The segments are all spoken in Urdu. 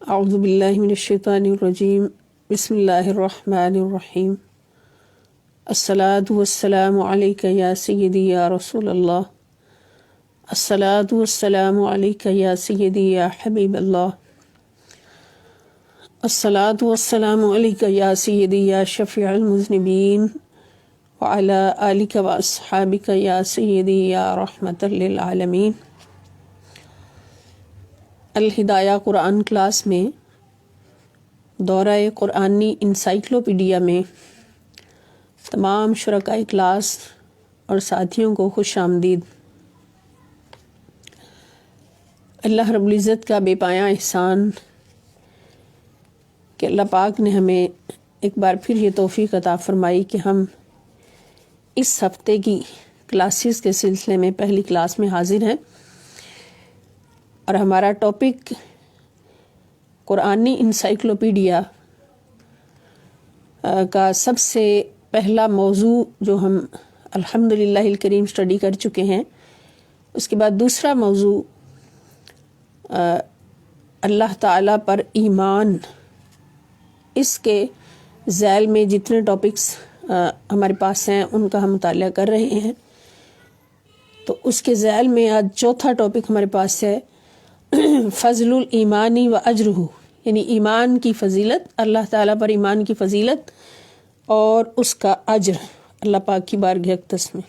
اعوذ باللہ من الشیطان الرجیم بسم اللہ الرحمن الرحیم الصلاة والسلام علیک یا سیدی یا رسول اللہ الصلاة والسلام علیک یا سیدی یا حبیب اللہ الصلاة والسلام علیک یا سیدی یا شفیع المذنبین وعلی آلک و اصحابک یا سیدی یا رحمت للعالمین۔ الہدایہ قرآن کلاس میں دورہ قرآنی انسائکلوپیڈیا میں تمام شرکائے کلاس اور ساتھیوں کو خوش آمدید۔ اللہ رب العزت کا بے پایاں احسان کہ اللہ پاک نے ہمیں ایک بار پھر یہ توفیق عطا فرمائی کہ ہم اس ہفتے کی کلاسز کے سلسلے میں پہلی کلاس میں حاضر ہیں، اور ہمارا ٹاپک قرآنی انسائکلوپیڈیا کا سب سے پہلا موضوع جو ہم الحمدللہ الکریم اسٹڈی کر چکے ہیں، اس کے بعد دوسرا موضوع اللہ تعالیٰ پر ایمان، اس کے ذیل میں جتنے ٹاپکس ہمارے پاس ہیں ان کا ہم مطالعہ کر رہے ہیں۔ تو اس کے ذیل میں آج چوتھا ٹاپک ہمارے پاس ہے فضل الایمانی و اجرہ، یعنی ایمان کی فضیلت، اللہ تعالیٰ پر ایمان کی فضیلت اور اس کا اجر اللہ پاک کی بارگاہ اقدس میں۔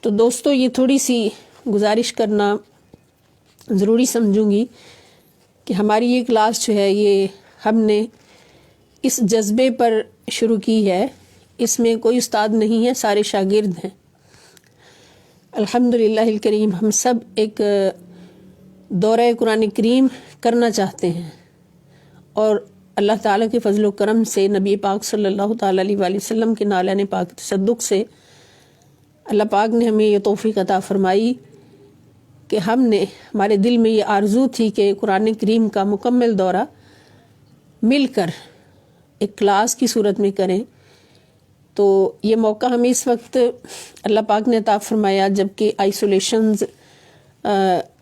تو دوستو، یہ تھوڑی سی گزارش کرنا ضروری سمجھوں گی کہ ہماری یہ کلاس جو ہے یہ ہم نے اس جذبے پر شروع کی ہے، اس میں کوئی استاد نہیں ہے، سارے شاگرد ہیں۔ الحمدللہ الکریم ہم سب ایک دورہ قرآن کریم کرنا چاہتے ہیں، اور اللہ تعالیٰ کے فضل و کرم سے، نبی پاک صلی اللہ تعالیٰ علیہ وآلہ وسلم کے نالان پاک تصدق سے اللہ پاک نے ہمیں یہ توفیق عطا فرمائی کہ ہمارے دل میں یہ آرزو تھی کہ قرآن کریم کا مکمل دورہ مل کر ایک کلاس کی صورت میں کریں۔ تو یہ موقع ہمیں اس وقت اللہ پاک نے عطا فرمایا جبکہ آئسولیشنز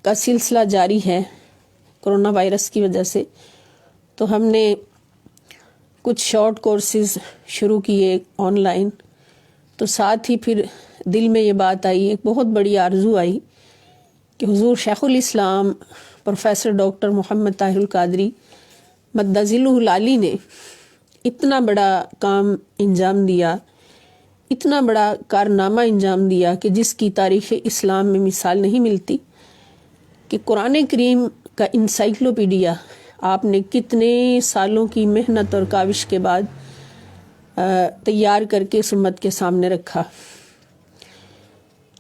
کا سلسلہ جاری ہے کرونا وائرس کی وجہ سے، تو ہم نے کچھ شارٹ کورسز شروع کیے آن لائن۔ تو ساتھ ہی پھر دل میں یہ بات آئی، ایک بہت بڑی آرزو آئی کہ حضور شیخ الاسلام پروفیسر ڈاکٹر محمد طاہر القادری مد ظلہ العالی نے اتنا بڑا کام انجام دیا، اتنا بڑا کارنامہ انجام دیا کہ جس کی تاریخ اسلام میں مثال نہیں ملتی، کہ قرآن کریم کا انسائکلوپیڈیا آپ نے کتنے سالوں کی محنت اور کاوش کے بعد تیار کر کے اس امت کے سامنے رکھا۔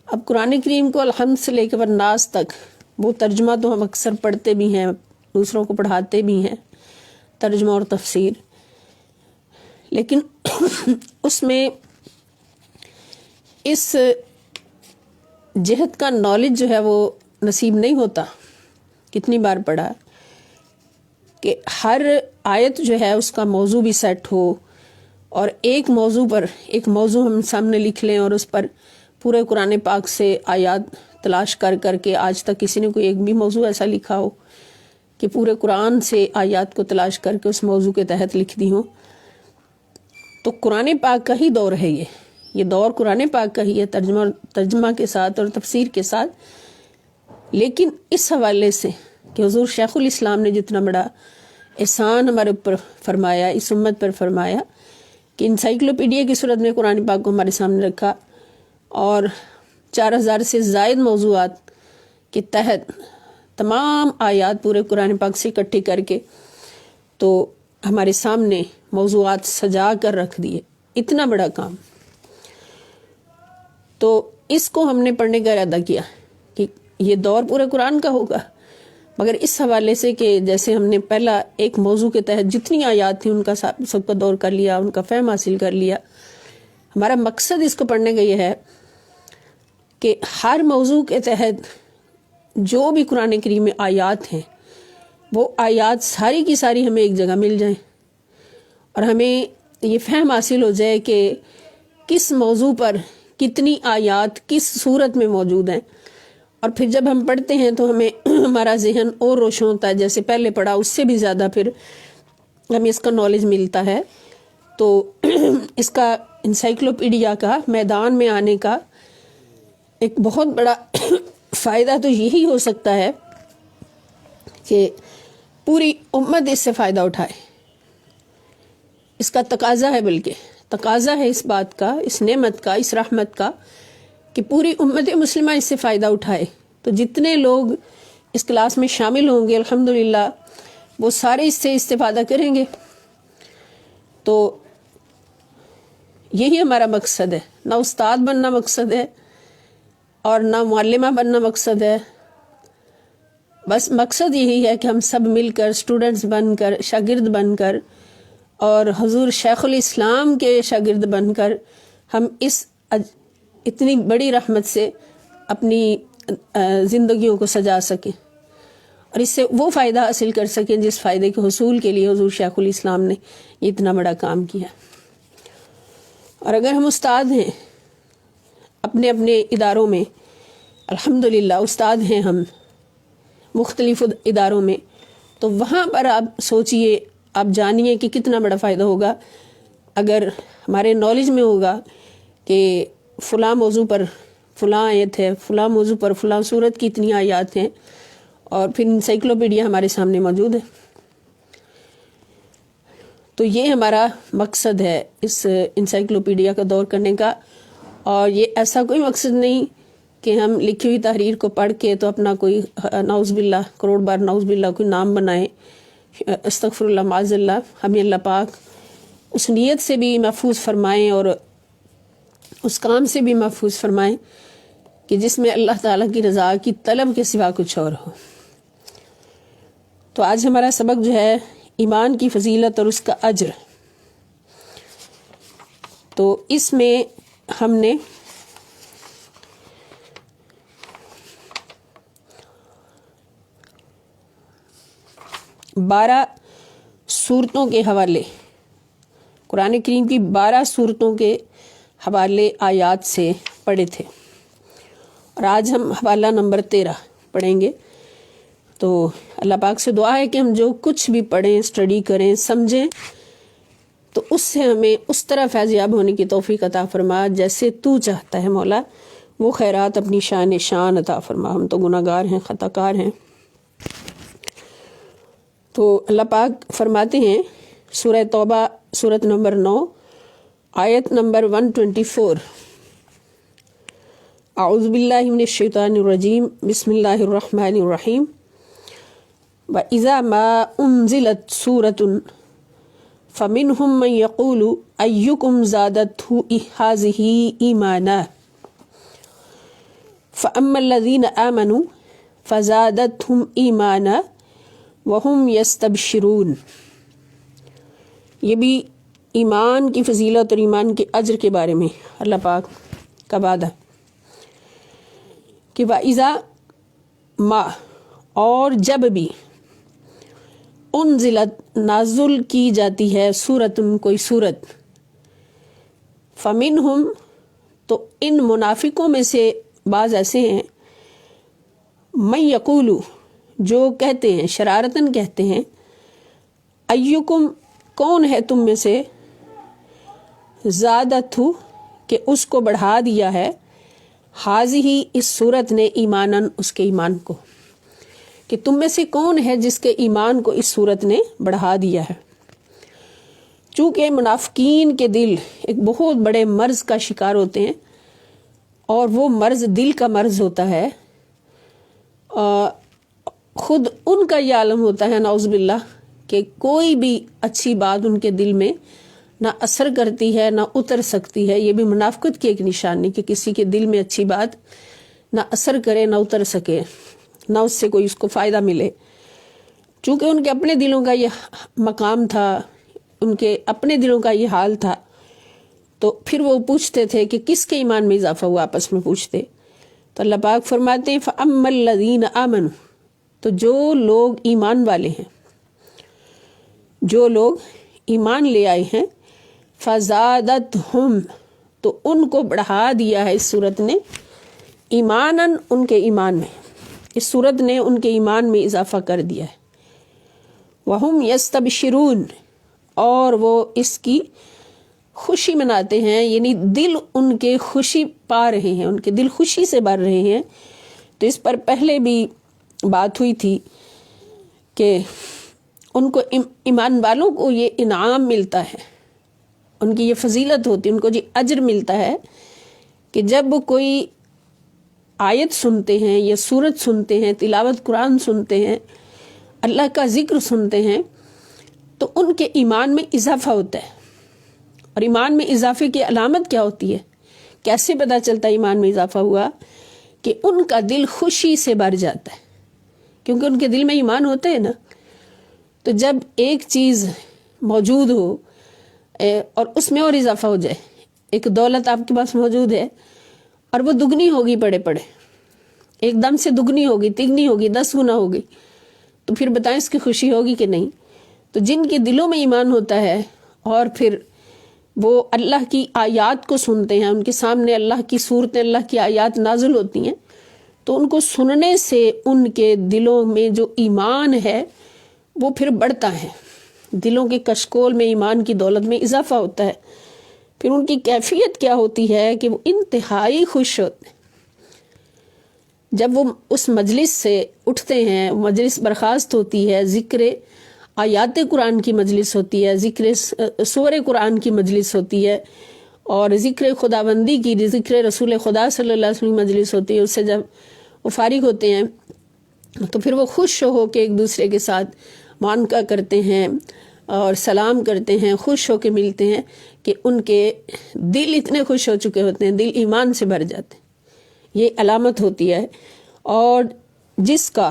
اب قرآن کریم کو الحمد سے لے کے والناس تک وہ ترجمہ تو ہم اکثر پڑھتے بھی ہیں، دوسروں کو پڑھاتے بھی ہیں، ترجمہ اور تفسیر، لیکن اس میں اس جہت کا نالج جو ہے وہ نصیب نہیں ہوتا۔ کتنی بار پڑھا کہ ہر آیت جو ہے اس کا موضوع بھی سیٹ ہو، اور ایک موضوع ہم سامنے لکھ لیں اور اس پر پورے قرآن پاک سے آیات تلاش کر کر کے، آج تک کسی نے کوئی ایک بھی موضوع ایسا لکھا ہو کہ پورے قرآن سے آیات کو تلاش کر کے اس موضوع کے تحت لکھ دی ہوں؟ تو قرآن پاک کا ہی دور ہے یہ دور قرآن پاک کا ہی ہے، ترجمہ کے ساتھ اور تفسیر کے ساتھ۔ لیکن اس حوالے سے کہ حضور شیخ الاسلام نے جتنا بڑا احسان ہمارے اوپر فرمایا، اس امت پر فرمایا، کہ انسائکلوپیڈیا کی صورت میں قرآن پاک کو ہمارے سامنے رکھا، اور 4000 سے زائد موضوعات کے تحت تمام آیات پورے قرآن پاک سے اکٹھی کر کے تو ہمارے سامنے موضوعات سجا کر رکھ دیے۔ اتنا بڑا کام، تو اس کو ہم نے پڑھنے کا ارادہ کیا کہ یہ دور پورے قرآن کا ہوگا، مگر اس حوالے سے کہ جیسے ہم نے پہلا ایک موضوع کے تحت جتنی آیات تھیں ان کا سب کا دور کر لیا، ان کا فہم حاصل کر لیا۔ ہمارا مقصد اس کو پڑھنے کا یہ ہے کہ ہر موضوع کے تحت جو بھی قرآن کریم میں آیات ہیں، وہ آیات ساری کی ساری ہمیں ایک جگہ مل جائیں، اور ہمیں یہ فہم حاصل ہو جائے کہ کس موضوع پر کتنی آیات کس صورت میں موجود ہیں، اور پھر جب ہم پڑھتے ہیں تو ہمیں ہمارا ذہن اور روشن ہوتا ہے، جیسے پہلے پڑھا اس سے بھی زیادہ پھر ہمیں اس کا نالج ملتا ہے۔ تو اس کا انسائکلوپیڈیا کا میدان میں آنے کا ایک بہت بڑا فائدہ تو یہی ہو سکتا ہے کہ پوری امت اس سے فائدہ اٹھائے۔ اس کا تقاضا ہے، بلکہ تقاضا ہے اس بات کا، اس نعمت کا، اس رحمت کا کہ پوری امت مسلمہ اس سے فائدہ اٹھائے۔ تو جتنے لوگ اس کلاس میں شامل ہوں گے الحمدللہ وہ سارے اس سے استفادہ کریں گے۔ تو یہی ہمارا مقصد ہے، نہ استاد بننا مقصد ہے اور نہ معلمہ بننا مقصد ہے، بس مقصد یہی ہے کہ ہم سب مل کر اسٹوڈنٹس بن کر، شاگرد بن کر اور حضور شیخ الاسلام کے شاگرد بن کر ہم اس اتنی بڑی رحمت سے اپنی زندگیوں کو سجا سکیں اور اس سے وہ فائدہ حاصل کر سکیں جس فائدے کے حصول کے لیے حضور شیخ الاسلام نے یہ اتنا بڑا کام کیا۔ اور اگر ہم استاد ہیں اپنے اپنے اداروں میں، الحمدللہ استاد ہیں ہم مختلف اداروں میں، تو وہاں پر آپ سوچئے، آپ جانیے کہ کتنا بڑا فائدہ ہوگا اگر ہمارے نالج میں ہوگا کہ فلاں موضوع پر فلاں آیت ہے، فلاں موضوع پر فلاں سورت کی اتنی آیات ہیں، اور پھر انسائکلوپیڈیا ہمارے سامنے موجود ہے۔ تو یہ ہمارا مقصد ہے اس انسائکلوپیڈیا کا دور کرنے کا، اور یہ ایسا کوئی مقصد نہیں کہ ہم لکھی ہوئی تحریر کو پڑھ کے تو اپنا کوئی نعوذ باللہ کروڑ بار نعوذ باللہ کوئی نام بنائیں، استغفر اللہ معاذ اللہ۔ ہمیں اللہ پاک اس نیت سے بھی محفوظ فرمائیں اور اس کام سے بھی محفوظ فرمائیں کہ جس میں اللہ تعالیٰ کی رضا کی طلب کے سوا کچھ اور ہو۔ تو آج ہمارا سبق جو ہے ایمان کی فضیلت اور اس کا اجر، تو اس میں ہم نے بارہ سورتوں کے حوالے، قرآن کریم کی 12 سورتوں کے حوالے آیات سے پڑھے تھے، اور آج ہم حوالہ نمبر 13 پڑھیں گے۔ تو اللہ پاک سے دعا ہے کہ ہم جو کچھ بھی پڑھیں، اسٹڈی کریں، سمجھیں، تو اس سے ہمیں اس طرح فیضیاب ہونے کی توفیق عطا فرما جیسے تو چاہتا ہے مولا، وہ خیرات اپنی شان عطا فرما۔ ہم تو گناہ گار ہیں، خطا کار ہیں۔ تو اللہ پاک فرماتے ہیں سورہ توبہ سورت نمبر 9 آیت نمبر 124، اعوذ باللہ من الشیطان الرجیم، بسم اللہ الرحمن الرحیم، وَإِذَا مَا أُنزِلَتْ سُورَةٌ فَمِنْهُمْ مَنْ يَقُولُ أَيُّكُمْ زَادَتْهُ هَٰذِهِ إِيمَانًا فَأَمَّا الَّذِينَ آمَنُوا فَزَادَتْهُمْ إِيمَانًا وَهُمْ يَسْتَبْشِرُونَ۔ یہ بھی ایمان کی فضیلت اور ایمان کے اجر کے بارے میں اللہ پاک کا وعدہ کہ وَإِذَا مَا، اور جب بھی، انزلت نازل کی جاتی ہے، سورتن کوئی سورت، فمنہم تو ان منافقوں میں سے بعض ایسے ہیں، من یقولو جو کہتے ہیں، شرارتن کہتے ہیں، ایکم کون ہے تم میں سے، زادتہ کہ اس کو بڑھا دیا ہے، حاضی اس صورت نے ایمانن اس کے ایمان کو، کہ تم میں سے کون ہے جس کے ایمان کو اس صورت نے بڑھا دیا ہے۔ چونکہ منافقین کے دل ایک بہت بڑے مرض کا شکار ہوتے ہیں، اور وہ مرض دل کا مرض ہوتا ہے، خود ان کا یہ عالم ہوتا ہے نعوذ باللہ کہ کوئی بھی اچھی بات ان کے دل میں نہ اثر کرتی ہے نہ اتر سکتی ہے۔ یہ بھی منافقت کی ایک نشانی کہ کسی کے دل میں اچھی بات نہ اثر کرے نہ اتر سکے، نہ اس سے کوئی اس کو فائدہ ملے۔ چونکہ ان کے اپنے دلوں کا یہ مقام تھا، ان کے اپنے دلوں کا یہ حال تھا، تو پھر وہ پوچھتے تھے کہ کس کے ایمان میں اضافہ ہوا، آپس میں پوچھتے۔ تو اللہ پاک فرماتے ہیں فَأَمَّا الَّذِينَ آمَنُوا، تو جو لوگ ایمان والے ہیں، جو لوگ ایمان لے آئے ہیں، فَزَادَتْهُمْ تو ان کو بڑھا دیا ہے اس صورت نے ایماناً ان کے ایمان میں، اس صورت نے ان کے ایمان میں اضافہ کر دیا ہے۔ وَهُمْ يَسْتَبْشِرُونَ، اور وہ اس کی خوشی مناتے ہیں، یعنی دل ان کے خوشی پا رہے ہیں، ان کے دل خوشی سے بھر رہے ہیں۔ تو اس پر پہلے بھی بات ہوئی تھی کہ ان کو ایمان والوں کو یہ انعام ملتا ہے، ان کی یہ فضیلت ہوتی ہے، ان کو یہ اجر ملتا ہے کہ جب وہ کوئی آیت سنتے ہیں یا سورت سنتے ہیں، تلاوت قرآن سنتے ہیں، اللہ کا ذکر سنتے ہیں، تو ان کے ایمان میں اضافہ ہوتا ہے۔ اور ایمان میں اضافے کی علامت کیا ہوتی ہے؟ کیسے پتہ چلتا ہے ایمان میں اضافہ ہوا؟ کہ ان کا دل خوشی سے بھر جاتا ہے، کیونکہ ان کے دل میں ایمان ہوتا ہے نا۔ تو جب ایک چیز موجود ہو اور اس میں اور اضافہ ہو جائے، ایک دولت آپ کے پاس موجود ہے اور وہ دگنی ہوگی پڑے پڑے، ایک دم سے دگنی ہوگی، تگنی ہوگی، 10 گنا ہوگی، تو پھر بتائیں اس کی خوشی ہوگی کہ نہیں؟ تو جن کے دلوں میں ایمان ہوتا ہے اور پھر وہ اللہ کی آیات کو سنتے ہیں، ان کے سامنے اللہ کی صورتیں، اللہ کی آیات نازل ہوتی ہیں، تو ان کو سننے سے ان کے دلوں میں جو ایمان ہے وہ پھر بڑھتا ہے، دلوں کے کشکول میں ایمان کی دولت میں اضافہ ہوتا ہے۔ پھر ان کی کیفیت کیا ہوتی ہے کہ وہ انتہائی خوش ہوتے ہیں۔ جب وہ اس مجلس سے اٹھتے ہیں، مجلس برخاست ہوتی ہے، ذکر آیات قرآن کی مجلس ہوتی ہے، ذکر سور قرآن کی مجلس ہوتی ہے، اور ذکر خداوندی کی، ذکر رسول خدا صلی اللہ علیہ وسلم کی مجلس ہوتی ہے، اس سے جب وہ فارغ ہوتے ہیں تو پھر وہ خوش ہو کے ایک دوسرے کے ساتھ معانقہ کرتے ہیں اور سلام کرتے ہیں، خوش ہو کے ملتے ہیں کہ ان کے دل اتنے خوش ہو چکے ہوتے ہیں، دل ایمان سے بھر جاتے ہیں۔ یہ علامت ہوتی ہے۔ اور جس کا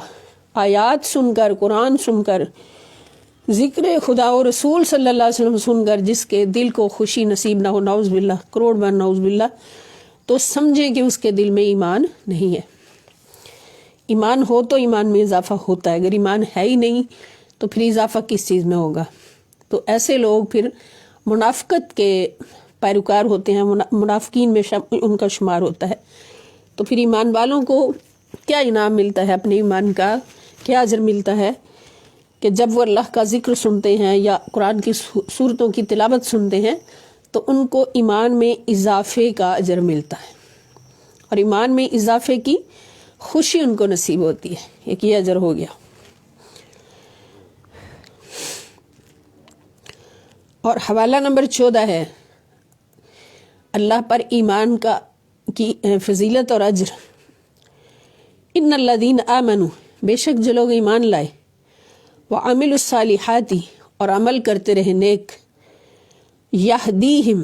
آیات سن کر، قرآن سن کر، ذکر خدا و رسول صلی اللہ علیہ وسلم سن کر جس کے دل کو خوشی نصیب نہ ہو، نعوذ باللہ، کروڑ بار نعوذ باللہ، تو سمجھیں کہ اس کے دل میں ایمان نہیں ہے۔ ایمان ہو تو ایمان میں اضافہ ہوتا ہے، اگر ایمان ہے ہی نہیں تو پھر اضافہ کس چیز میں ہوگا؟ تو ایسے لوگ پھر منافقت کے پیروکار ہوتے ہیں، منافقین میں ان کا شمار ہوتا ہے۔ تو پھر ایمان والوں کو کیا انعام ملتا ہے؟ اپنے ایمان کا کیا اجر ملتا ہے؟ کہ جب وہ اللہ کا ذکر سنتے ہیں یا قرآن کی صورتوں کی تلاوت سنتے ہیں تو ان کو ایمان میں اضافے کا اجر ملتا ہے، اور ایمان میں اضافے کی خوشی ان کو نصیب ہوتی ہے۔ ایک یہ اجر ہو گیا۔ اور حوالہ نمبر 14 ہے اللہ پر ایمان کی فضیلت اور اجر۔ ان الذین آمنوا، بے شک جو لوگ ایمان لائے، وعملوا الصالحات، اور عمل کرتے رہے نیک، یہدیہم،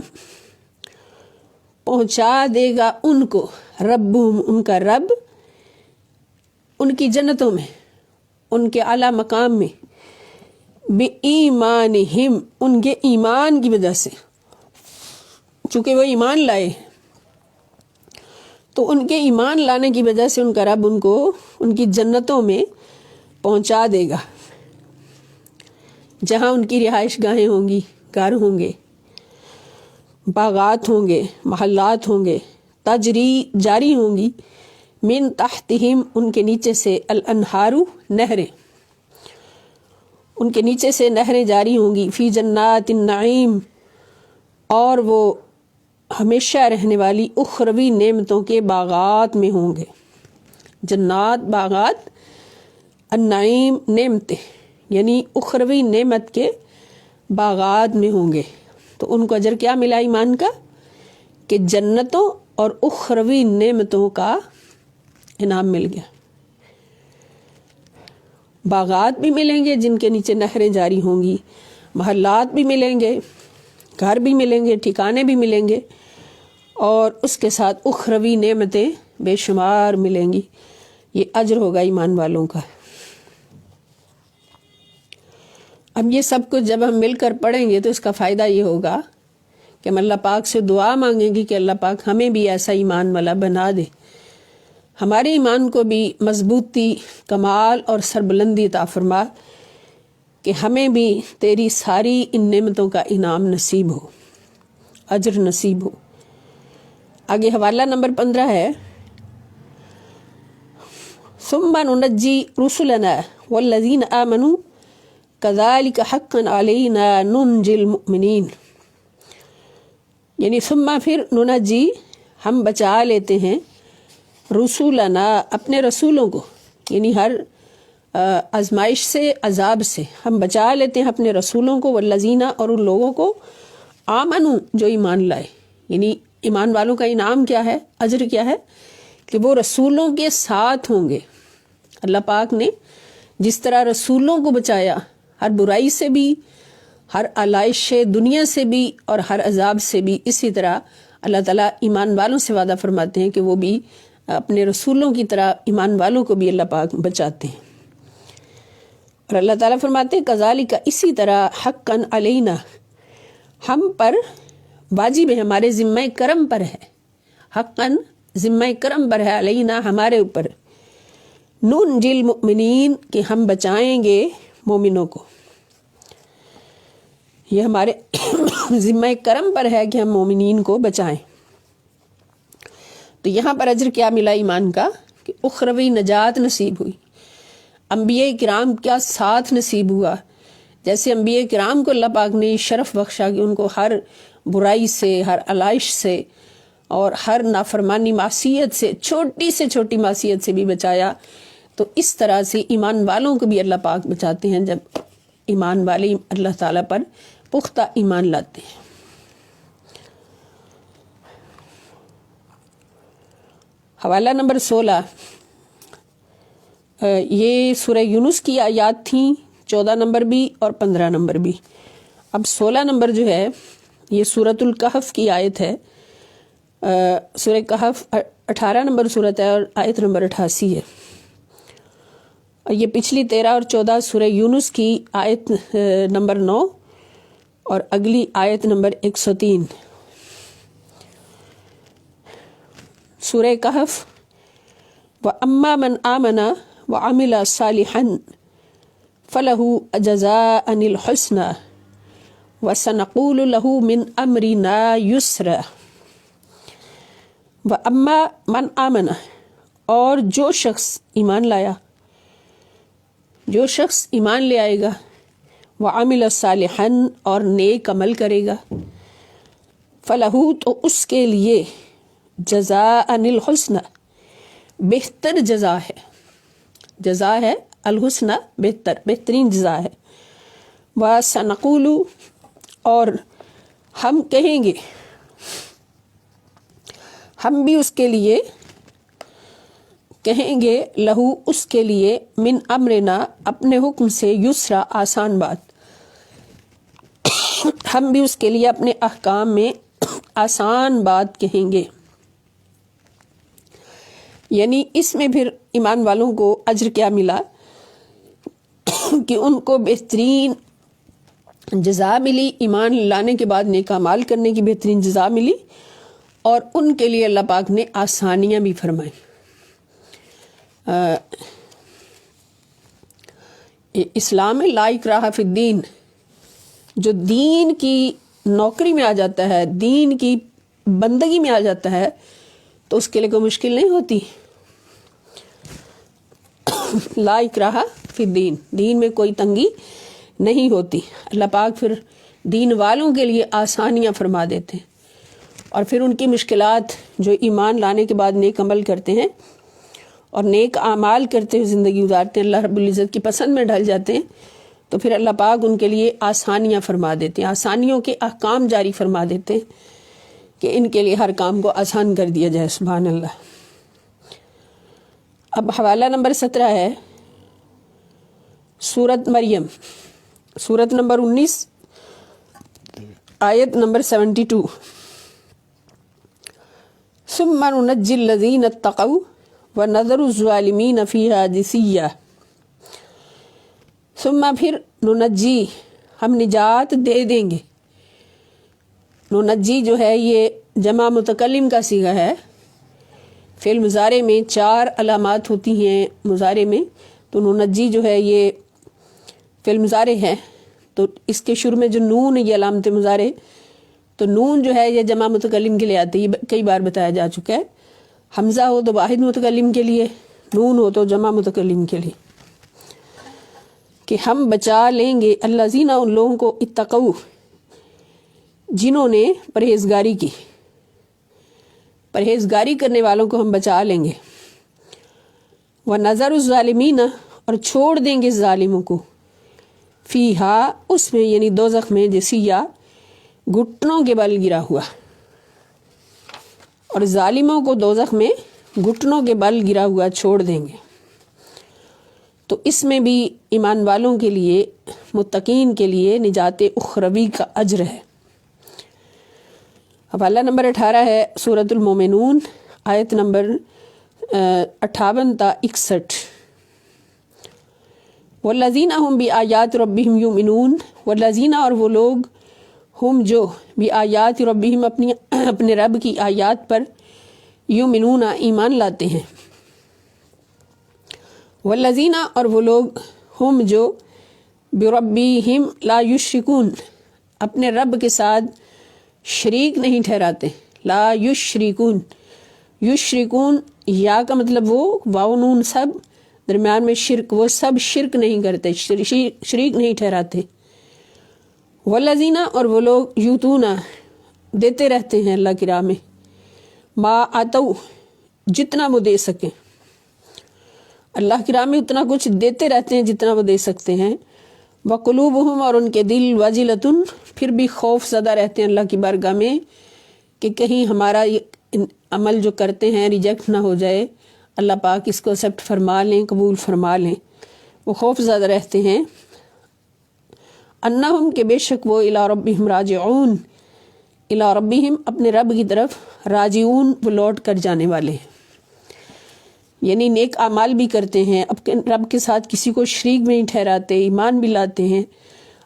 پہنچا دے گا ان کو، ربہم، ان کا رب، ان کی جنتوں میں، ان کے اعلیٰ مقام میں، بِایمانہم، ان کے ایمان کی وجہ سے، چونکہ وہ ایمان لائے تو ان کے ایمان لانے کی وجہ سے ان کا رب ان کو ان کی جنتوں میں پہنچا دے گا، جہاں ان کی رہائش گاہیں ہوں گی، گھر ہوں گے، باغات ہوں گے، محلات ہوں گے، تجری، جاری ہوں گی، من تحتہم، ان کے نیچے سے، الانہار، نہریں، ان کے نیچے سے نہریں جاری ہوں گی، فی جنات النعیم، اور وہ ہمیشہ رہنے والی اخروی نعمتوں کے باغات میں ہوں گے۔ جنات، باغات، النعیم، نعمتیں، یعنی اخروی نعمت کے باغات میں ہوں گے۔ تو ان کو اجر کیا ملا ایمان کا؟ کہ جنتوں اور اخروی نعمتوں کا انعام مل گیا۔ باغات بھی ملیں گے جن کے نیچے نہریں جاری ہوں گی، محلات بھی ملیں گے، گھر بھی ملیں گے، ٹھکانے بھی ملیں گے، اور اس کے ساتھ اخروی نعمتیں بے شمار ملیں گی۔ یہ اجر ہوگا ایمان والوں کا۔ اب یہ سب کچھ جب ہم مل کر پڑھیں گے تو اس کا فائدہ یہ ہوگا کہ ہم اللہ پاک سے دعا مانگیں گے کہ اللہ پاک ہمیں بھی ایسا ایمان والا بنا دے، ہمارے ایمان کو بھی مضبوطی، کمال اور سربلندی عطا فرما، کہ ہمیں بھی تیری ساری ان نعمتوں کا انعام نصیب ہو، اجر نصیب ہو۔ آگے حوالہ نمبر 15 ہے ثم ننجی رسلنا والذین آمنوا کذالک حقا علینا ننجی المؤمنین، یعنی ثم پھر ننجی ہم بچا لیتے ہیں رسولنا اپنے رسولوں کو، یعنی ہر آزمائش سے، عذاب سے ہم بچا لیتے ہیں اپنے رسولوں کو، والذین اور ان لوگوں کو آمنوا جو ایمان لائے، یعنی ایمان والوں کا انعام کیا ہے، اجر کیا ہے کہ وہ رسولوں کے ساتھ ہوں گے۔ اللہ پاک نے جس طرح رسولوں کو بچایا ہر برائی سے بھی، ہر آلائش دنیا سے بھی اور ہر عذاب سے بھی، اسی طرح اللہ تعالیٰ ایمان والوں سے وعدہ فرماتے ہیں کہ وہ بھی اپنے رسولوں کی طرح ایمان والوں کو بھی اللہ پاک بچاتے ہیں۔ اور اللہ تعالیٰ فرماتے ہیں کذالک اسی طرح حقا علینا ہم پر واجب ہے، ہمارے ذمہ کرم پر ہے، حقا ذمہ کرم پر ہے، علینا ہمارے اوپر، ننجی المؤمنین کہ ہم بچائیں گے مومنوں کو، یہ ہمارے ذمہ کرم پر ہے کہ ہم مومنین کو بچائیں۔ تو یہاں پر اجر کیا ملا ایمان کا کہ اخروی نجات نصیب ہوئی، انبیاء کرام کا ساتھ نصیب ہوا، جیسے انبیاء کرام کو اللہ پاک نے شرف بخشا کہ ان کو ہر برائی سے، ہر علائش سے اور ہر نافرمانی معصیت سے، چھوٹی سے چھوٹی معصیت سے بھی بچایا، تو اس طرح سے ایمان والوں کو بھی اللہ پاک بچاتے ہیں جب ایمان والے اللہ تعالیٰ پر پختہ ایمان لاتے ہیں۔ حوالہ نمبر 16 یہ سورہ یونس کی آیات تھیں، 14 نمبر بھی اور 15 نمبر بھی۔ اب 16 نمبر جو ہے یہ سورۃ الکہف کی آیت ہے، سورہ کہف 18 نمبر سورت ہے اور آیت نمبر 88 ہے، اور یہ پچھلی 13 اور 14 سورہ یونس کی آیت نمبر 9 اور اگلی آیت نمبر 103۔ سورہ کہف وَأَمَّا مَنْ آمَنَ وَعَمِلَ صَالِحًا فَلَهُ جَزَاءً الْحُسْنَى وَسَنَقُولُ لَهُ مِنْ أَمْرِنَا يُسْرًا۔ وَأَمَّا مَنْ آمَنَ اور جو شخص ایمان لایا، جو شخص ایمان لے آئے گا، وَعَمِلَ صَالِحًا اور نیک عمل کرے گا، فَلَهُ تو اس کے لیے جزاءً الحسنى بہتر جزا ہے، جزا ہے الحسنى بہتر، بہترین جزا ہے، وَسَنَقُولُ اور ہم کہیں گے، ہم بھی اس کے لیے کہیں گے، لہو اس کے لیے، من امرنا اپنے حکم سے، یسرا آسان بات، ہم بھی اس کے لیے اپنے احکام میں آسان بات کہیں گے۔ یعنی اس میں پھر ایمان والوں کو اجر کیا ملا کہ ان کو بہترین جزا ملی، ایمان لانے کے بعد نیک اعمال کرنے کی بہترین جزا ملی، اور ان کے لیے اللہ پاک نے آسانیاں بھی فرمائیں۔ اسلام لا اکراہ فی الدین، جو دین کی نوکری میں آ جاتا ہے، دین کی بندگی میں آ جاتا ہے، تو اس کے لیے کوئی مشکل نہیں ہوتی۔ لا اکراہ فی الدین، دین میں کوئی تنگی نہیں ہوتی، اللہ پاک پھر دین والوں کے لیے آسانیاں فرما دیتے ہیں، اور پھر ان کی مشکلات جو ایمان لانے کے بعد نیک عمل کرتے ہیں اور نیک اعمال کرتے ہوئے زندگی گزارتے ہیں، اللہ رب العزت کی پسند میں ڈھل جاتے ہیں، تو پھر اللہ پاک ان کے لیے آسانیاں فرما دیتے ہیں، آسانیوں کے احکام جاری فرما دیتے ہیں کہ ان کے لیے ہر کام کو آسان کر دیا جائے۔ سبحان اللہ۔ اب حوالہ نمبر 17 ہے سورت مریم، سورت نمبر 19 آیت نمبر 72۔ ثم ننجی الذین اتقوا ونذر الظالمین فیہا جثیا۔ ثم پھر ننجی ہم نجات دے دیں گے، ننجی جو ہے یہ جمع متکلم کا صیغہ ہے، فعل مضارع میں 4 علامات ہوتی ہیں مضارع میں، تو ننجی جو ہے یہ فعل مضارع ہے، تو اس کے شروع میں جو نون یہ علامت مضارع، تو نون جو ہے یہ جمع متکلم کے لیے آتی ہے، کئی بار بتایا جا چکا ہے، حمزہ ہو تو واحد متکلم کے لیے، نون ہو تو جمع متکلم کے لیے، کہ ہم بچا لیں گے الذین ان لوگوں کو اتقوا جنہوں نے پرہیزگاری کی، پرہیزگاری کرنے والوں کو ہم بچا لیں گے، وَنَذَرُ الظَّالِمِينَ اور چھوڑ دیں گے ظالموں کو، فیہا اس میں یعنی دوزخ میں جسیا گھٹنوں کے بل گرا ہوا، اور ظالموں کو دوزخ میں گھٹنوں کے بل گرا ہوا چھوڑ دیں گے۔ تو اس میں بھی ایمان والوں کے لیے، متقین کے لیے نجات اخروی کا اجر ہے۔ حوالہ نمبر 18 ہے سورۃ المومنون، آیت نمبر 58 تا 61۔ والذین ہم بآیات ربہم یؤمنون، والذین اور وہ لوگ ہم جو بآیات ربہم اپنے رب کی آیات پر یؤمنون ایمان لاتے ہیں، والذین اور وہ لوگ ہم جو بربہم لا یشرکون اپنے رب کے ساتھ شریک نہیں ٹھہراتے، لا یشرکون، یشرکون یا کا مطلب وہ واو نون سب درمیان میں شرک، وہ سب شرک نہیں کرتے، شریک نہیں ٹھہراتے۔ والذین اور وہ لوگ یؤتون دیتے رہتے ہیں اللہ کی راہ میں، ما آتوا جتنا وہ دے سکیں، اللہ کی راہ میں اتنا کچھ دیتے رہتے ہیں جتنا وہ دے سکتے ہیں۔ وقلوبہم اور ان کے دل وجلۃ پھر بھی خوف زدہ رہتے ہیں اللہ کی بارگاہ میں کہ کہیں ہمارا یہ عمل جو کرتے ہیں ریجیکٹ نہ ہو جائے، اللہ پاک اس کو ایکسیپٹ فرما لیں، قبول فرما لیں، وہ خوف زدہ رہتے ہیں۔ انہم کہ بے شک وہ الی ربہم راجعون، الی ربہم اپنے رب کی طرف راجعون وہ لوٹ کر جانے والے ہیں، یعنی نیک اعمال بھی کرتے ہیں، اپنے رب کے ساتھ کسی کو شریک بھی نہیں ٹھہراتے، ایمان بھی لاتے ہیں،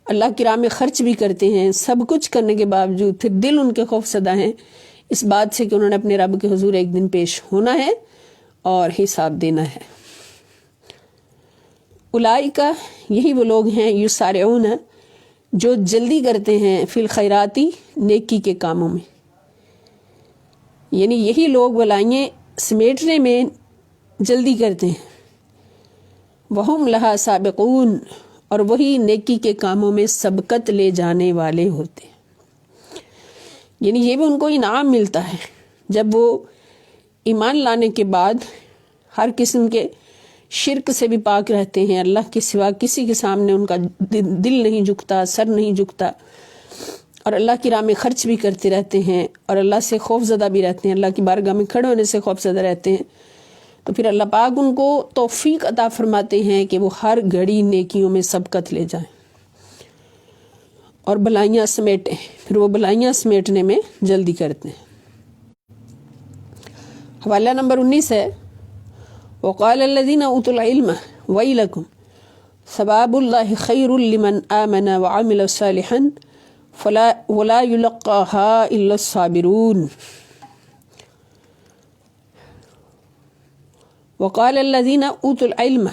اللہ کی راہ میں خرچ بھی کرتے ہیں، سب کچھ کرنے کے باوجود پھر دل ان کے خوف زدہ ہیں اس بات سے کہ انہوں نے اپنے رب کے حضور ایک دن پیش ہونا ہے اور حساب دینا ہے۔ اولئک یہی وہ لوگ ہیں یسارعون جو جلدی کرتے ہیں فی الخیراتی نیکی کے کاموں میں، یعنی یہی لوگ بلائیں سمیٹنے میں جلدی کرتے ہیں، وہم لہا سابقون اور وہی نیکی کے کاموں میں سبقت لے جانے والے ہوتے ہیں، یعنی یہ بھی ان کو انعام ملتا ہے جب وہ ایمان لانے کے بعد ہر قسم کے شرک سے بھی پاک رہتے ہیں، اللہ کے سوا کسی کے سامنے ان کا دل نہیں جھکتا، سر نہیں جھکتا، اور اللہ کی راہ میں خرچ بھی کرتے رہتے ہیں اور اللہ سے خوف زدہ بھی رہتے ہیں، اللہ کی بارگاہ میں کھڑے ہونے سے خوف زدہ رہتے ہیں، تو پھر اللہ پاک ان کو توفیق عطا فرماتے ہیں کہ وہ ہر گھڑی نیکیوں میں سبقت لے جائیں اور بلائیاں سمیٹیں، پھر وہ بلائیاں سمیٹنے میں جلدی کرتے ہیں۔ حوالہ نمبر 19 ہے وقال الذین اوتوا العلم ویلکم ثواب اللہ خیر لمن آمن وعمل صالحا ولا یلقاها الا الصابرون۔ وقال الذین اوتوا العلم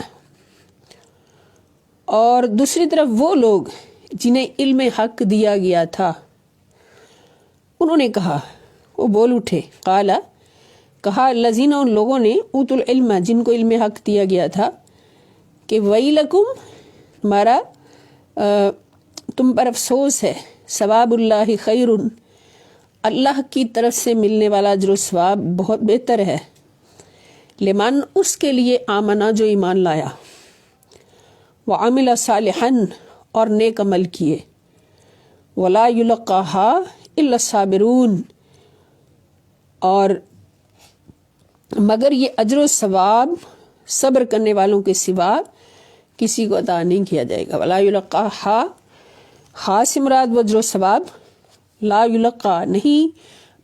اور دوسری طرف وہ لوگ جنہیں علم حق دیا گیا تھا، انہوں نے کہا، وہ بول اٹھے، قالا کہا، الذین ان لوگوں نے اوتوا العلم جن کو علم حق دیا گیا تھا کہ ویلکم تمہارا تم پر افسوس ہے، ثواب اللہ خیر اللہ کی طرف سے ملنے والا اجر و ثواب بہت بہتر ہے، لمن اس کے لیے آمنا جو ایمان لایا، وعمل صالحا اور نیک عمل کیے، ولا یلقاها الا الصابرون اور مگر یہ اجر و ثواب صبر کرنے والوں کے سوا کسی کو عطا نہیں کیا جائے گا۔ ولا یلقاها خاص مراد و اجر و ثواب، لا یلقا نہیں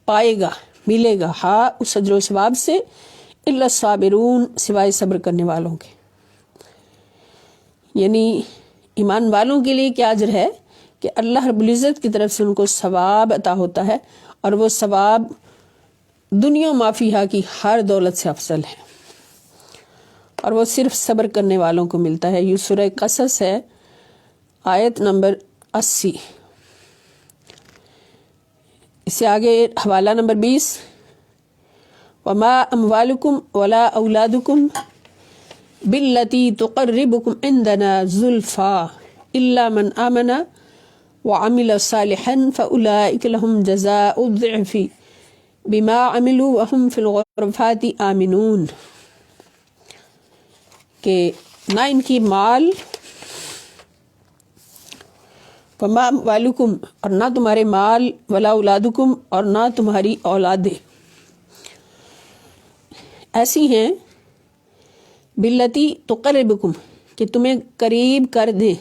پائے گا، ملے گا، ہا اس اجر و ثواب سے، الا الصابرون سوائے صبر کرنے والوں کے، یعنی ایمان والوں کے لیے کیا اجر ہے کہ اللہ رب العزت کی طرف سے ان کو ثواب عطا ہوتا ہے، اور وہ ثواب دنیا ما فیہا کی ہر دولت سے افضل ہے، اور وہ صرف صبر کرنے والوں کو ملتا ہے۔ یہ سورہ قصص ہے، آیت نمبر 80۔ اس سے آگے حوالہ نمبر 20، وما اموالکم ولا اولادکم باللتی تقربکم عندنا زلفا الا من آمن وعمل صالحا فاولئک لهم جزاء الضعف بما عملوا وهم فی الغرفات آمنون، کہ نہ ان کی مال وما اموالکم، اور نہ تمہارے مال، ولا اولادکم، اور نہ تمہاری اولادیں ایسی ہیں باللتی تقربکم، کہ تمہیں قریب کر دیں،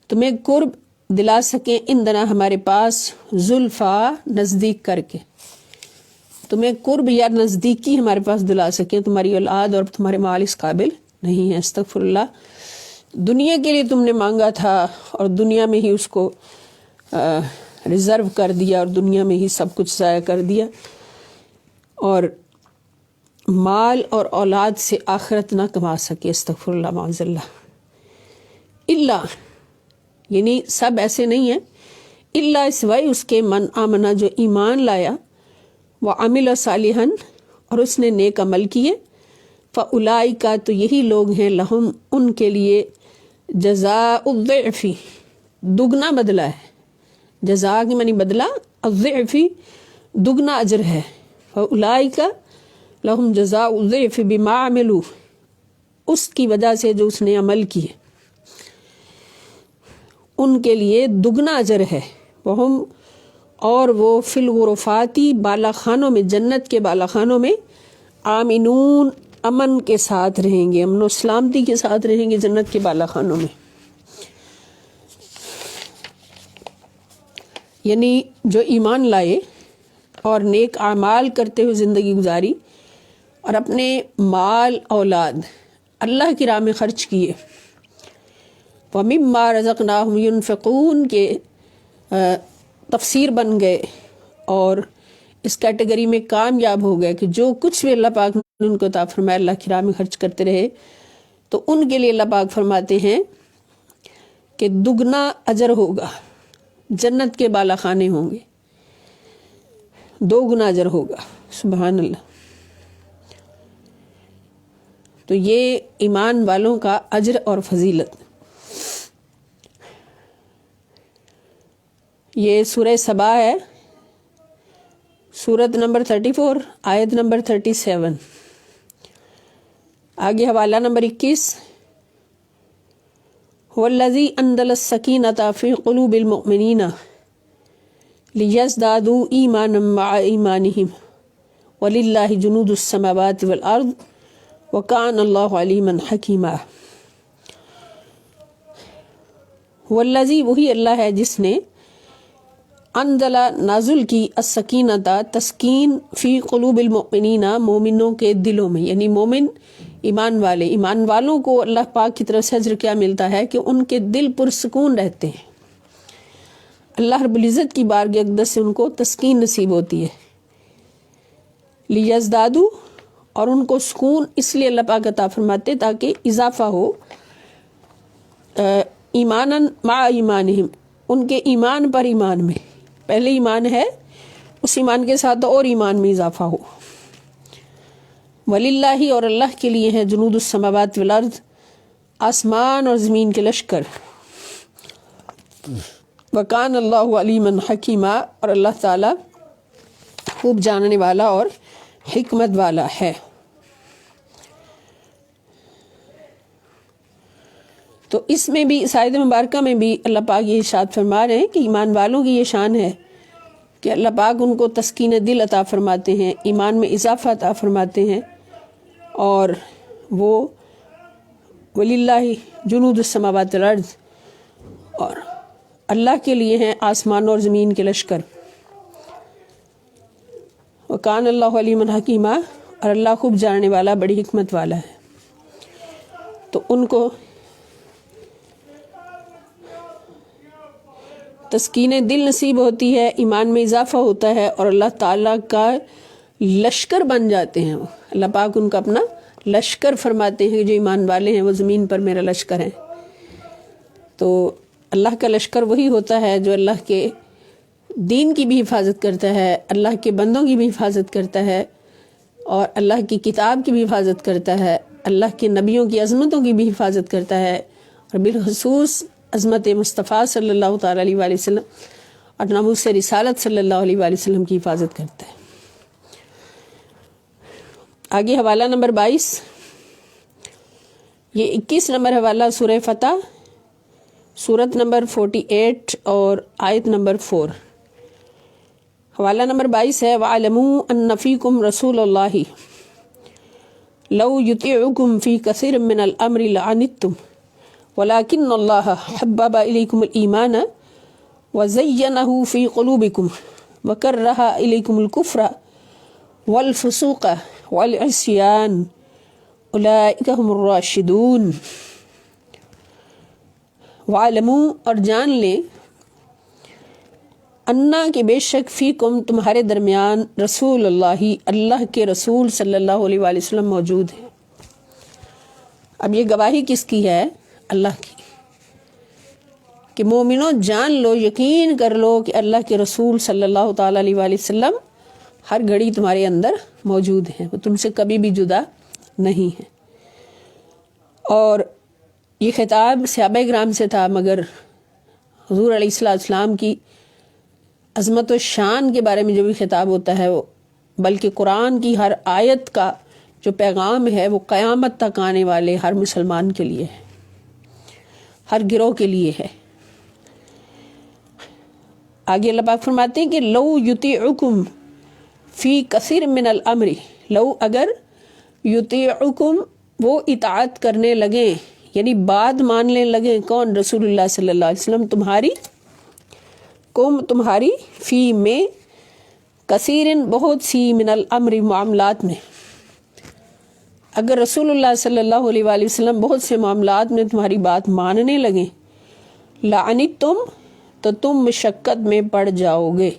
تمہیں قرب دلا سکیں، اندنا ہمارے پاس، زلفا نزدیک کر کے، تمہیں قرب یا نزدیکی ہمارے پاس دلا سکیں، تمہاری اولاد اور تمہارے مال اس قابل نہیں ہے۔ استغفر اللہ، دنیا کے لیے تم نے مانگا تھا اور دنیا میں ہی اس کو ریزرو کر دیا اور دنیا میں ہی سب کچھ ضائع کر دیا، اور مال اور اولاد سے آخرت نہ کما سکے۔ استغفر اللہ، معاذ اللہ۔ الا، یعنی سب ایسے نہیں ہیں، الا سوائے اس کے، من آمنا جو ایمان لایا، وعمل صالحا اور اس نے نیک عمل کیے، فاولئک تو یہی لوگ ہیں، لہم ان کے لیے، جزاء الضعف دگنا بدلہ ہے، جزاء کی معنی بدلہ، الضعف دگنا اجر ہے، فاولئک لہم جزاء الضعف بما عملوا اس کی وجہ سے جو اس نے عمل کیے، ان کے لیے دگنا اجر ہے، وہم اور وہ فی الغرفاتی بالا خانوں میں، جنت کے بالا خانوں میں، آمنون امن کے ساتھ رہیں گے، امن و سلامتی کے ساتھ رہیں گے جنت کے بالا خانوں میں۔ یعنی جو ایمان لائے اور نیک اعمال کرتے ہوئے زندگی گزاری اور اپنے مال اولاد اللہ کی راہ میں خرچ کیے، وَمِمَّا رَزَقْنَاهُمْ يُنْفِقُونَ کے تفسیر بن گئے اور اس کیٹیگری میں کامیاب ہو گئے کہ جو کچھ بھی اللہ پاک نے ان کو عطا فرمایا اللہ کی راہ میں خرچ کرتے رہے، تو ان کے لیے اللہ پاک فرماتے ہیں کہ دگنا اجر ہوگا، جنت کے بالا خانے ہوں گے، دو گنا اجر ہوگا۔ سبحان اللہ۔ تو یہ ایمان والوں کا اجر اور فضیلت۔ یہ سورہ سبا ہے، سورت نمبر 34، آیت نمبر 37۔ آگے حوالہ نمبر 21، وَالَّذِي أَنزَلَ السَّكِينَةَ فِي قُلُوبِ الْمُؤْمِنِينَ لِيَزْدَادُوا إِيمَانًا مَعَ إِيمَانِهِمْ وَلِلَّهِ جُنُودُ السَّمَاوَاتِ وَالْأَرْضِ وَكَانَ اللَّهُ عَلِيمًا حَكِيمًا۔ والذی وہی اللہ ہے جس نے، انزل نازل کی، السکینۃ تسکین، فی قلوب المؤمنین مومنوں کے دلوں میں، یعنی مومن ایمان والے، ایمان والوں کو اللہ پاک کی طرف سے اجر کیا ملتا ہے کہ ان کے دل پرسکون رہتے ہیں، اللہ رب العزت کی بارگاہ اقدس سے ان کو تسکین نصیب ہوتی ہے۔ لیزدادوا، اور ان کو سکون اس لیے اللہ پاک عطا فرماتے تاکہ اضافہ ہو، ایماناً مع ایمانہم، ان کے ایمان پر ایمان میں، پہلے ایمان ہے اس ایمان کے ساتھ اور ایمان میں اضافہ ہو۔ وللہ، اور اللہ کے لیے ہیں، جنود السماوات والارض، آسمان اور زمین کے لشکر، وکان اللہ علیما حکیما، اور اللہ تعالی خوب جاننے والا اور حکمت والا ہے۔ تو اس میں بھی، اس آیت مبارکہ میں بھی اللہ پاک یہ ارشاد فرما رہے ہیں کہ ایمان والوں کی یہ شان ہے کہ اللہ پاک ان کو تسکین دل عطا فرماتے ہیں، ایمان میں اضافہ عطا فرماتے ہیں، اور وہ وللہ جنود السماوات والارض، اور اللہ کے لیے ہیں آسمان اور زمین کے لشکر، وکان اللہ علیما حکیما، اور اللہ خوب جاننے والا، بڑی حکمت والا ہے۔ تو ان کو تسکین دل نصیب ہوتی ہے، ایمان میں اضافہ ہوتا ہے، اور اللہ تعالیٰ کا لشکر بن جاتے ہیں وہ، اللہ پاک ان کا اپنا لشکر فرماتے ہیں، جو ایمان والے ہیں وہ زمین پر میرا لشکر ہے۔ تو اللہ کا لشکر وہی ہوتا ہے جو اللہ کے دین کی بھی حفاظت کرتا ہے، اللہ کے بندوں کی بھی حفاظت کرتا ہے، اور اللہ کی کتاب کی بھی حفاظت کرتا ہے، اللہ کے نبیوں کی عظمتوں کی بھی حفاظت کرتا ہے، اور بالخصوص عظمت مصطفیٰ صلی اللہ تعالیٰ علیہ وآلہ وسلم اور ناموس رسالت صلی اللہ علیہ وآلہ وسلم کی حفاظت کرتا ہے۔ آگے حوالہ نمبر 22، یہ 21 نمبر حوالہ سورہ فتح، سورت نمبر 48 اور آیت نمبر 4۔ حوالہ نمبر 22 ہے وَاعْلَمُوا أَنَّ فِيكُمْ رَسُولَ اللَّهِ لَوْ يُطِيعُكُمْ فِي كَثِيرٍ مِّنَ الْأَمْرِ لَعَنِتُّمْ وَلَكِنَّ اللَّهَ حَبَّبَ إِلَيْكُمُ الْإِيمَانَ وَزَيَّنَهُ فِي قُلُوبِكُمْ وَكَرَّهَ إِلَيْكُمُ الْكُفْرَ وَالْفُسُوقَ وَالْعِصْيَانَ أُولَئِكَ هُمُ الرَّاشِدُونَ۔ وَاعْلَمُوا، اور جان لیں، انا کہ بے شک فیکم تمہارے درمیان رسول اللہ اللہ کے رسول صلی اللہ علیہ وآلہ وسلم موجود ہے۔ اب یہ گواہی کس کی ہے؟ اللہ کی، کہ مومنوں جان لو، یقین کر لو کہ اللہ کے رسول صلی اللہ تعالیٰ علیہ وآلہ وسلم ہر گھڑی تمہارے اندر موجود ہیں، وہ تم سے کبھی بھی جدا نہیں ہے۔ اور یہ خطاب صحابہ کرام سے تھا، مگر حضور علیہ السلام کی عظمت و شان کے بارے میں جو بھی خطاب ہوتا ہے وہ بلکہ قرآن کی ہر آیت کا جو پیغام ہے وہ قیامت تک آنے والے ہر مسلمان کے لیے ہے، ہر گروہ کے لیے ہے۔ آگے اللہ پاک فرماتے ہیں کہ لو یطیعکم فی کثیر من الامر، لو اگر یطیعکم وہ اطاعت کرنے لگے، یعنی بات ماننے لگے، کون؟ رسول اللہ صلی اللہ علیہ وسلم، تمہاری فی میں، کثیرن بہت سی، من الامر معاملات میں، اگر رسول اللہ صلی اللہ علیہ وآلہ وسلم بہت سے معاملات میں تمہاری بات ماننے لگیں، لعنتم تو تم مشقت میں پڑ جاؤ گے،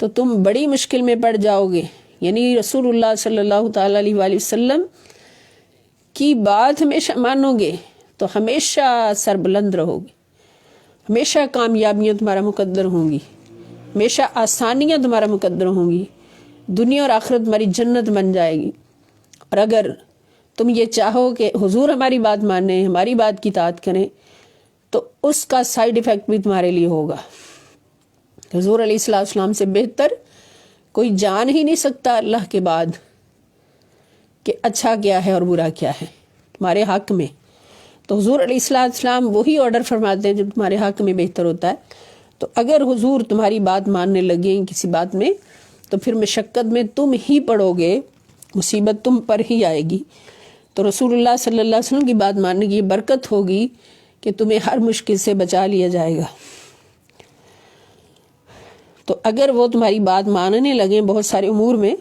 تو تم بڑی مشکل میں پڑ جاؤ گے، یعنی رسول اللہ صلی اللہ تعالیٰ علیہ وآلہ وسلم کی بات ہمیشہ مانو گے تو ہمیشہ سربلند رہو گے، ہمیشہ کامیابیاں تمہارا مقدر ہوں گی، ہمیشہ آسانیاں تمہارا مقدر ہوں گی، دنیا اور آخرت تمہاری جنت بن جائے گی۔ اور اگر تم یہ چاہو کہ حضور ہماری بات مانیں، ہماری بات کی اطاعت کریں، تو اس کا سائیڈ ایفیکٹ بھی تمہارے لیے ہوگا۔ حضور علیہ السلام سے بہتر کوئی جان ہی نہیں سکتا اللہ کے بعد کہ اچھا کیا ہے اور برا کیا ہے تمہارے حق میں۔ تو حضور علیہ السلام وہی آرڈر فرماتے ہیں جو تمہارے حق میں بہتر ہوتا ہے۔ تو اگر حضور تمہاری بات ماننے لگیں کسی بات میں، تو پھر مشقت میں تم ہی پڑو گے، مصیبت تم پر ہی آئے گی۔ تو رسول اللہ صلی اللہ علیہ وسلم کی بات ماننے کی برکت ہوگی کہ تمہیں ہر مشکل سے بچا لیا جائے گا۔ تو اگر وہ تمہاری بات ماننے لگیں بہت سارے امور میں،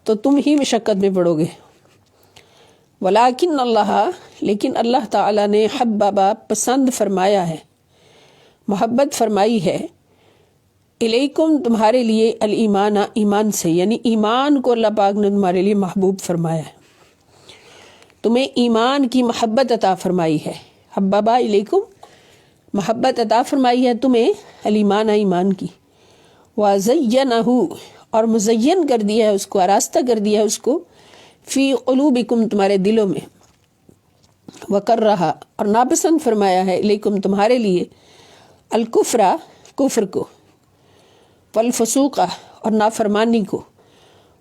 تو تم ہی مشقت میں پڑو گے۔ ولیکن اللہ، لیکن اللہ تعالیٰ نے حببا پسند فرمایا ہے، محبت فرمائی ہے، الیکم تمہارے لیے، الایمان ایمان سے، یعنی ایمان کو اللہ پاک نے تمہارے لیے محبوب فرمایا ہے، تمہیں ایمان کی محبت عطا فرمائی ہے۔ حببا الیکم، محبت عطا فرمائی ہے تمہیں، الایمان ایمان کی، وزینہ، اور مزین کر دیا ہے اس کو، آراستہ کر دیا ہے اس کو، فی قلوبکم تمہارے دلوں میں، وکرہا، اور ناپسند فرمایا ہے، الیکم تمہارے لیے، الکفر کفر کو، والفسوق اور نافرمانی کو،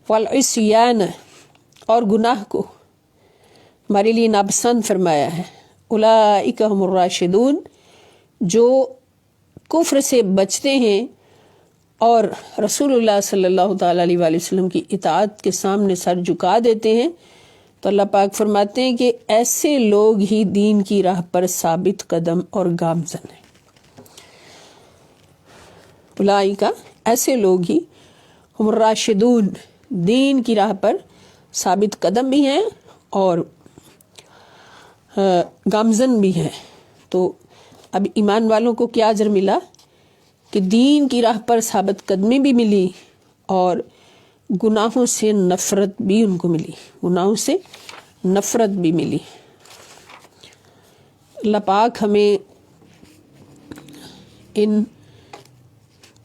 والعصیان اور گناہ کو ہمارے لیے ناپسند فرمایا ہے۔ اولئک هم الراشدون، جو کفر سے بچتے ہیں اور رسول اللہ صلی اللہ تعالیٰ علیہ وآلہ وسلم کی اطاعت کے سامنے سر جھکا دیتے ہیں، تو اللہ پاک فرماتے ہیں کہ ایسے لوگ ہی دین کی راہ پر ثابت قدم اور گامزن ہیں۔ اولئک، ایسے لوگ ہی، ہم الراشدون، دین کی راہ پر ثابت قدم بھی ہیں اور گامزن بھی ہیں۔ تو اب ایمان والوں کو کیا اجر ملا کہ دین کی راہ پر ثابت قدمی بھی ملی اور گناہوں سے نفرت بھی ان کو ملی، گناہوں سے نفرت بھی ملی۔ اللہ پاک ہمیں ان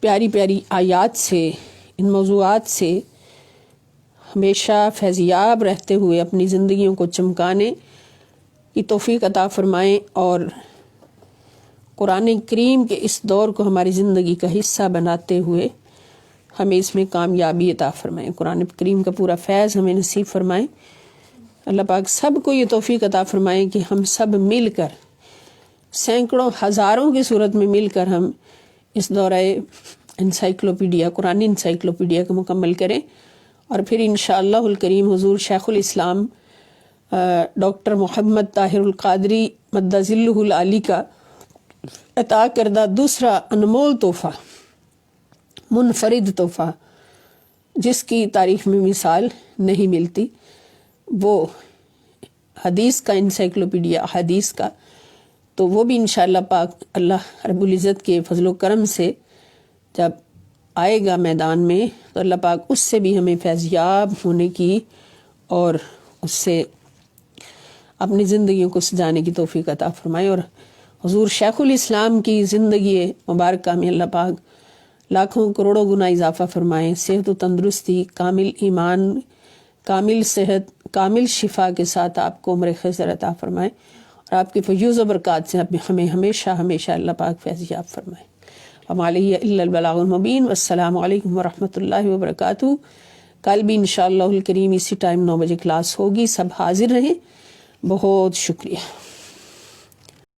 پیاری پیاری آیات سے، ان موضوعات سے ہمیشہ فیضیاب رہتے ہوئے اپنی زندگیوں کو چمکانے کی توفیق عطا فرمائیں، اور قرآن کریم کے اس دور کو ہماری زندگی کا حصہ بناتے ہوئے ہمیں اس میں کامیابی عطا فرمائیں، قرآن کریم کا پورا فیض ہمیں نصیب فرمائیں۔ اللہ پاک سب کو یہ توفیق عطا فرمائیں کہ ہم سب مل کر، سینکڑوں ہزاروں کی صورت میں مل کر ہم اس دورہ انسائکلوپیڈیا، قرآن انسائکلوپیڈیا کو مکمل کریں، اور پھر انشاءاللہ الکریم حضور شیخ الاسلام ڈاکٹر محمد طاہر القادری مد ظلہ العالی کا عطا کردہ دوسرا انمول تحفہ، منفرد تحفہ، جس کی تاریخ میں مثال نہیں ملتی، وہ حدیث کا انسائکلوپیڈیا حدیث کا، تو وہ بھی انشاءاللہ پاک اللہ رب العزت کے فضل و کرم سے جب آئے گا میدان میں تو اللہ پاک اس سے بھی ہمیں فیضیاب ہونے کی اور اس سے اپنی زندگیوں کو سجانے کی توفیق عطا فرمائے، اور حضور شیخ الاسلام کی زندگی مبارکہ میں اللہ پاک لاکھوں کروڑوں گنا اضافہ فرمائیں، صحت و تندرستی، کامل ایمان، کامل صحت، کامل شفا کے ساتھ آپ کو عمر خضر عطا فرمائیں، اور آپ کی فیوز و برکات سے ہمیں ہمیشہ ہمیشہ اللہ پاک فیضیاب فرمائیں۔ وما علیہ الا البلاغ المبین، والسلام علیکم ورحمۃ اللہ وبرکاتہ۔ کل بھی انشاءاللہ الکریم اسی ٹائم 9 بجے کلاس ہوگی، سب حاضر رہیں۔ بہت شکریہ۔